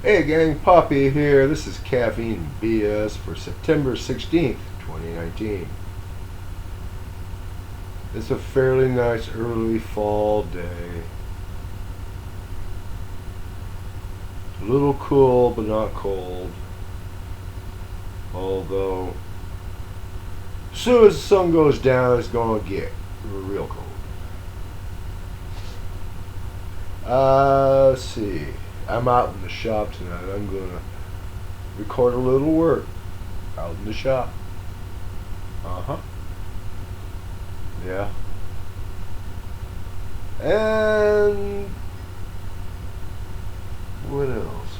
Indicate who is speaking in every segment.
Speaker 1: Hey gang, Poppy here. This is Caffeine BS for September 16th, 2019. It's a fairly nice early fall day. A little cool, but not cold. Although, as soon as the sun goes down, it's going to get real cold. Let's see. I'm out in the shop tonight. I'm going to record a little work out in the shop. Yeah. And what else?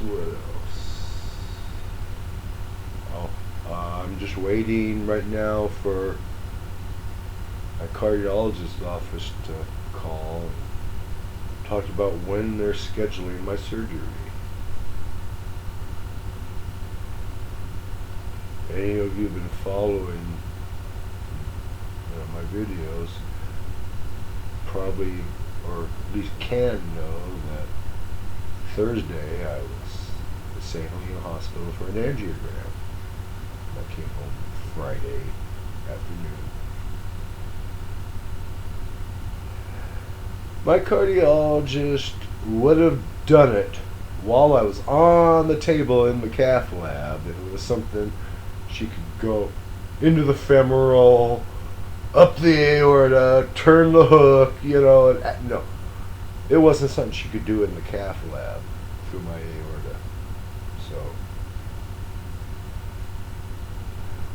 Speaker 1: Oh, I'm just waiting right now for my cardiologist's office to call and talk about when they're scheduling my surgery. Any of you have been following my videos probably, or at least can know that Thursday I was at St. Helena Hospital for an angiogram. I came home Friday afternoon. My cardiologist would have done it while I was on the table in the cath lab. It was something she could go into the femoral, up the aorta, turn the hook, no. It wasn't something she could do in the cath lab through my aorta. So,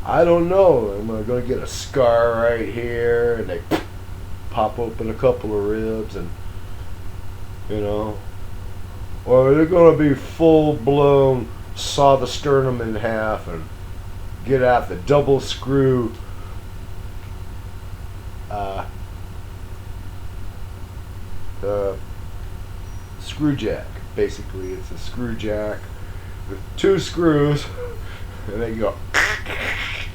Speaker 1: I don't know. Am I going to get a scar right here and they pop open a couple of ribs and, or are they going to be full-blown saw the sternum in half and get out the double screw screw jack. Basically, it's a screw jack with two screws, and they go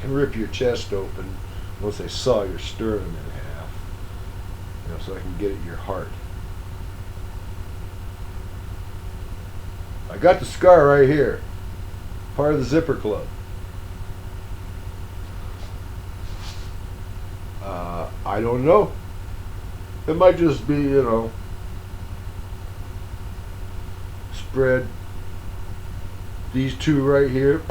Speaker 1: and rip your chest open once they saw your sternum in half. So I can get at your heart. I got the scar right here, part of the zipper club. I don't know. It might just be, spread these two right here.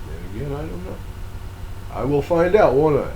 Speaker 1: And again, I don't know. I will find out, won't I?